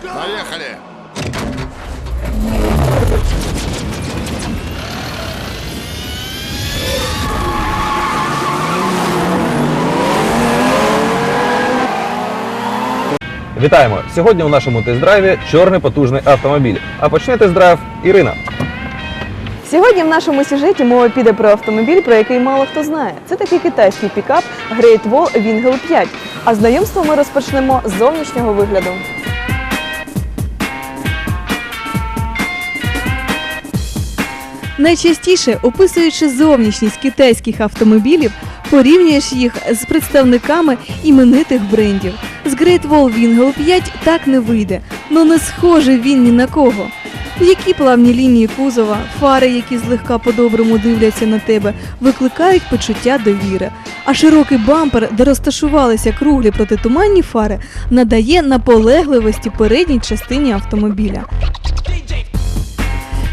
Поехали! Вітаємо! Сьогодні у нашому тест-драйві чорний потужний автомобіль. А почне тест-драйв Ірина. Сьогодні в нашому сюжеті мова піде про автомобіль, про який мало хто знає. Це такий китайський пікап Great Wall Wingel 5. А знайомство ми розпочнемо з зовнішнього вигляду. Найчастіше, описуючи зовнішність китайських автомобілів, порівнюєш їх з представниками іменитих брендів. З Great Wall Wingel 5 так не вийде, но не схожий він ні на кого. Які плавні лінії кузова, фари, які злегка по-доброму дивляться на тебе, викликають почуття довіри. А широкий бампер, де розташувалися круглі протитуманні фари, надає наполегливості передній частині автомобіля.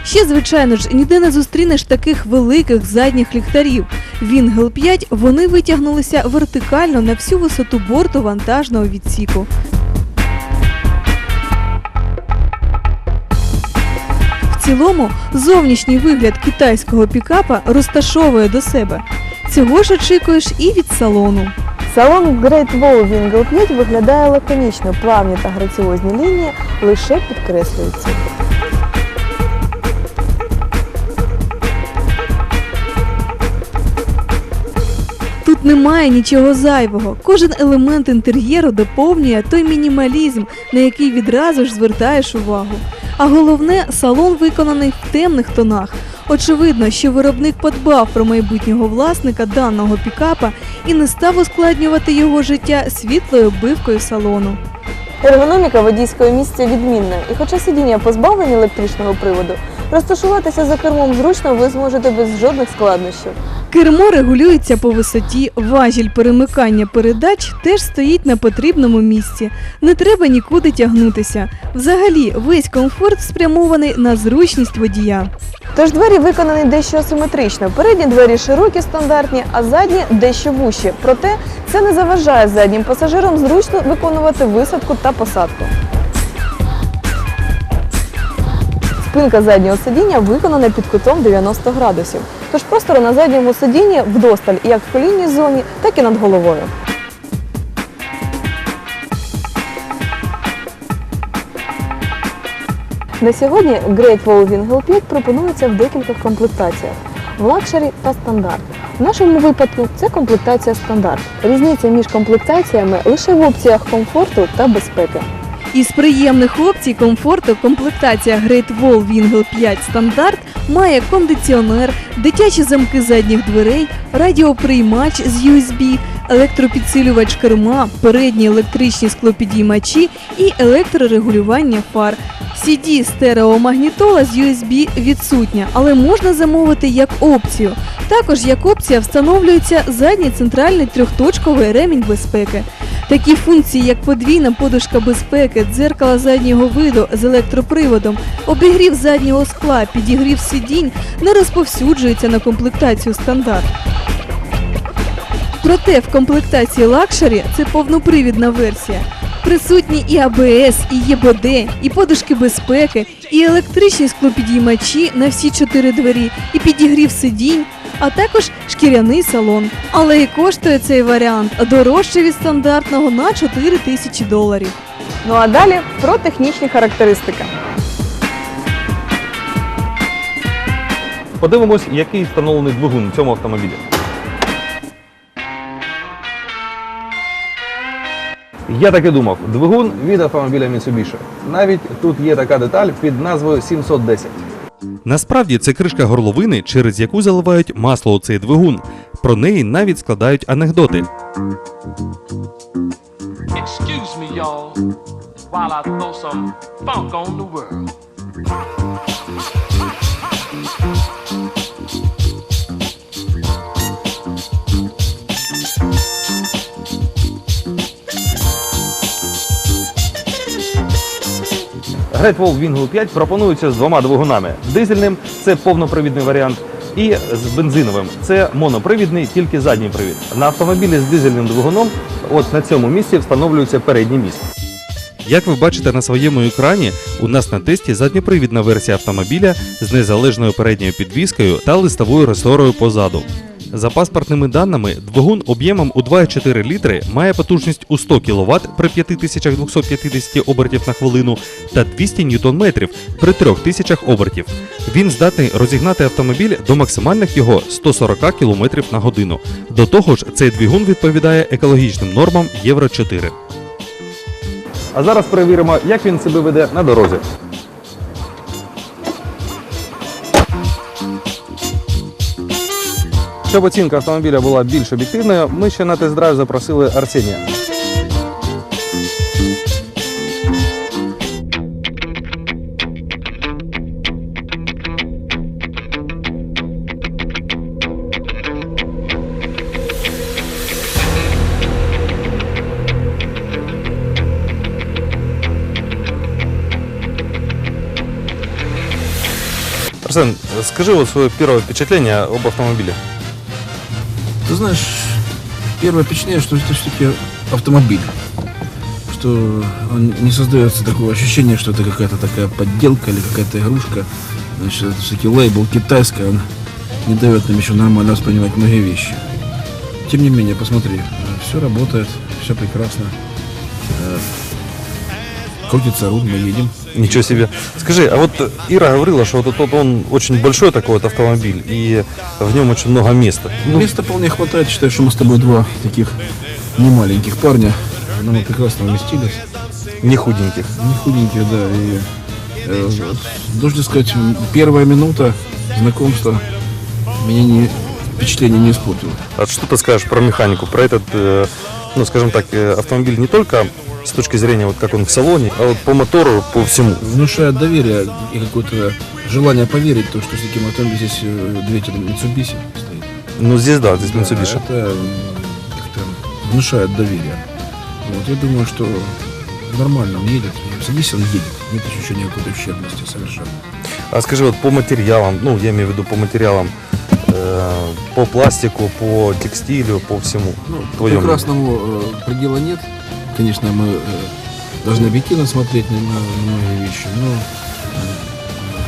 Ще, звичайно ж, ніде не зустрінеш таких великих задніх ліхтарів. Wingel 5 вони витягнулися вертикально на всю висоту борту вантажного відсіку. В цілому, зовнішній вигляд китайського пікапа розташовує до себе. Цього ж очікуєш і від салону. Салон Great Wall Wingel 5 виглядає лаконічно, плавні та граціозні лінії лише підкреслюються. Тут немає нічого зайвого. Кожен елемент інтер'єру доповнює той мінімалізм, на який відразу ж звертаєш увагу. А головне, салон виконаний в темних тонах. Очевидно, що виробник подбав про майбутнього власника даного пікапа і не став ускладнювати його життя світлою оббивкою салону. Ергономіка водійського місця відмінна, і хоча сидіння позбавлені електричного приводу, розташуватися за кермом зручно ви зможете без жодних складнощів. Кермо регулюється по висоті, важіль перемикання передач теж стоїть на потрібному місці. Не треба нікуди тягнутися. Взагалі, весь комфорт спрямований на зручність водія. Тож двері виконані дещо асиметрично. Передні двері широкі, стандартні, а задні дещо вужчі. Проте це не заважає заднім пасажирам зручно виконувати висадку та посадку. Спинка заднього сидіння виконана під кутом 90 градусів. Тож простору на задньому сидінні вдосталь як в колінній зоні, так і над головою. На сьогодні Great Wall Wingel 5 пропонується в декількох комплектаціях – в лакшері та стандарт. В нашому випадку це комплектація стандарт. Різниця між комплектаціями лише в опціях комфорту та безпеки. Із приємних опцій комфорту комплектація Great Wall Wingel 5 стандарт має кондиціонер, дитячі замки задніх дверей, радіоприймач з USB, електропідсилювач керма, передні електричні склопідіймачі і електрорегулювання фар. CD стереомагнітола з USB відсутня, але можна замовити як опцію. Також як опція встановлюється задній центральний трьохточковий ремінь безпеки. Такі функції, як подвійна подушка безпеки, дзеркало заднього виду з електроприводом, обігрів заднього скла, підігрів сидінь, не розповсюджуються на комплектацію стандарт. Проте в комплектації лакшері це повнопривідна версія. Присутні і АБС, і ЄБД, і подушки безпеки, і електричні склопідіймачі на всі 4 двері, і підігрів сидінь, а також шкіряний салон. Але і коштує цей варіант дорожче від стандартного на $4000. Ну а далі про технічні характеристики. Подивимось, який встановлений двигун у цьому автомобілі. Я так і думав, двигун від автомобіля Mitsubishi. Навіть тут є така деталь під назвою 710. Насправді це кришка горловини, через яку заливають масло у цей двигун. Про неї навіть складають анекдоти. Excuse me, y'all, while I throw some funk on the world. Great Wall Wingel 5 пропонується з двома двигунами. Дизельним – це повнопривідний варіант, і з бензиновим – це монопривідний, тільки задній привід. На автомобілі з дизельним двигуном от на цьому місці встановлюється передній міст. Як ви бачите на своєму екрані, у нас на тесті задньопривідна версія автомобіля з незалежною передньою підвіскою та листовою ресорою позаду. За паспортними даними, двигун об'ємом у 2,4 літри має потужність у 100 кВт при 5250 обертів на хвилину та 200 Нм при 3000 обертів. Він здатний розігнати автомобіль до максимальних його 140 км на годину. До того ж, цей двигун відповідає екологічним нормам Євро-4. А зараз перевіримо, як він себе веде на дорозі. Щоб оцінка автомобіля була більш об'єктивною, ми ще на тест-драйв запросили Арсенія. Арсен, скажи вот свое первое впечатление об автомобиле. Ты знаешь, первое впечатление, что это все-таки автомобиль. Что он не создается такого ощущения, что это какая-то такая подделка или какая-то игрушка. Значит, это все-таки лейбл китайский, он не дает нам еще нормально воспринимать многие вещи. Тем не менее, посмотри, все работает, все прекрасно. Крутится руль, мы едем. Ничего себе. Скажи, а вот Ира говорила, что вот он очень большой такой вот автомобиль, и в нем очень много места. Места вполне хватает, считаю, что мы с тобой два таких немаленьких парня, но мы прекрасно уместились. Не худеньких. Не худенькие, да. И, должен сказать, первая минута знакомства меня впечатление не испортило. А что ты скажешь про механику, про этот, ну скажем так, автомобиль не только с точки зрения, вот как он в салоне, а вот по мотору, по всему? Внушает доверие и какое-то желание поверить в то, что с таким автомобилем здесь двигатель Mitsubishi стоит. Ну здесь да, здесь Mitsubishi. Это как-то внушает доверие. Вот, я думаю, что нормально он едет. Садись, он едет. Нет ощущения какой-то ущербности совершенно. А скажи, вот по материалам, ну я имею в виду по материалам, по пластику, по текстилю, по всему. Ну, твоем. прекрасного предела нет. Конечно, мы должны объективно смотреть на многие вещи, но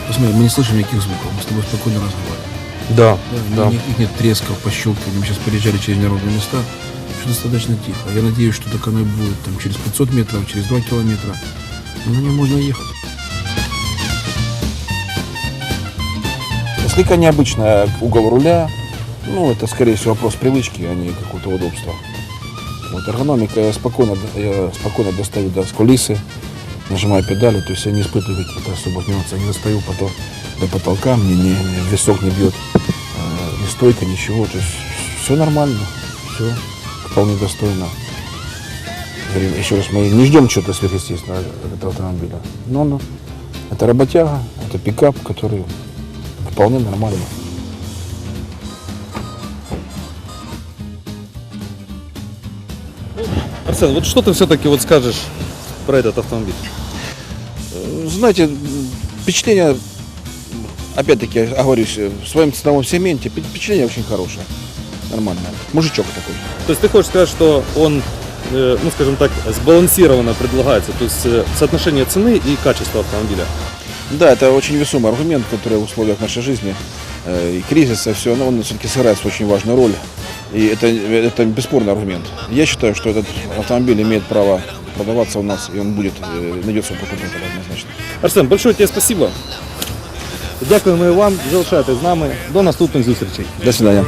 посмотри, мы не слышим никаких звуков, мы с тобой спокойно разговариваем. Да. Никаких нет тресков, пощелкиваний. Мы сейчас переезжали через неровные места, все достаточно тихо. Я надеюсь, что так оно и будет там, через 500 метров, через 2 километра. Но на нем можно ехать. Слегка необычный угол руля. Ну, это, скорее всего, вопрос привычки, а не какого-то удобства. Вот, эргономика, я спокойно достаю с кулисы, нажимаю педали, то есть я не испытываю каких-то особых нюансов, не достаю потом до потолка, мне в висок не бьет, ни стойка, ничего, то есть все нормально, все вполне достойно. Говорим, еще раз, мы не ждем чего-то сверхъестественного от этого автомобиля, но это работяга, это пикап, который вполне нормальный. Арсен, вот что ты все-таки вот скажешь про этот автомобиль? Знаете, впечатление, опять-таки, оговорюсь, в своем ценовом сегменте впечатление очень хорошее, нормальное. Мужичок такой. То есть ты хочешь сказать, что он, ну скажем так, сбалансированно предлагается, то есть соотношение цены и качества автомобиля? Да, это очень весомый аргумент, который в условиях нашей жизни и кризиса, все, но он все-таки сыграет очень важную роль. И это бесспорный аргумент. Я считаю, что этот автомобиль имеет право продаваться у нас, и он будет, найдется покупатель однозначно. Арсен, большое тебе спасибо. Дякуємо і вам, залишайтесь з нами. До наступних зустрічей. До свидания.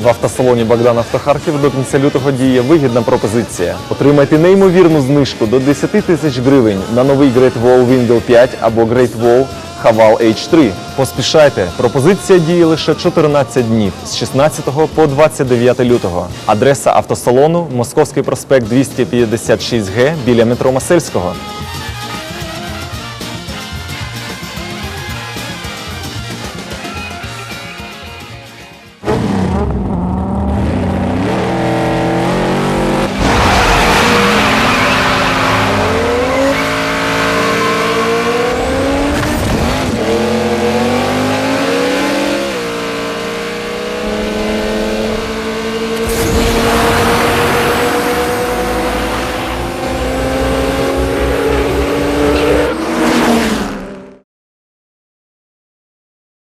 В автосалоні Богдан Автохарків до кінця лютого діє вигідна пропозиція. Отримайте неймовірну знижку до 10 тисяч гривень на новий Great Wall Wingle 5 або Great Wall Haval H3. Поспішайте, пропозиція діє лише 14 днів з 16 по 29 лютого. Адреса автосалону – Московський проспект 256Г біля метро Масельського.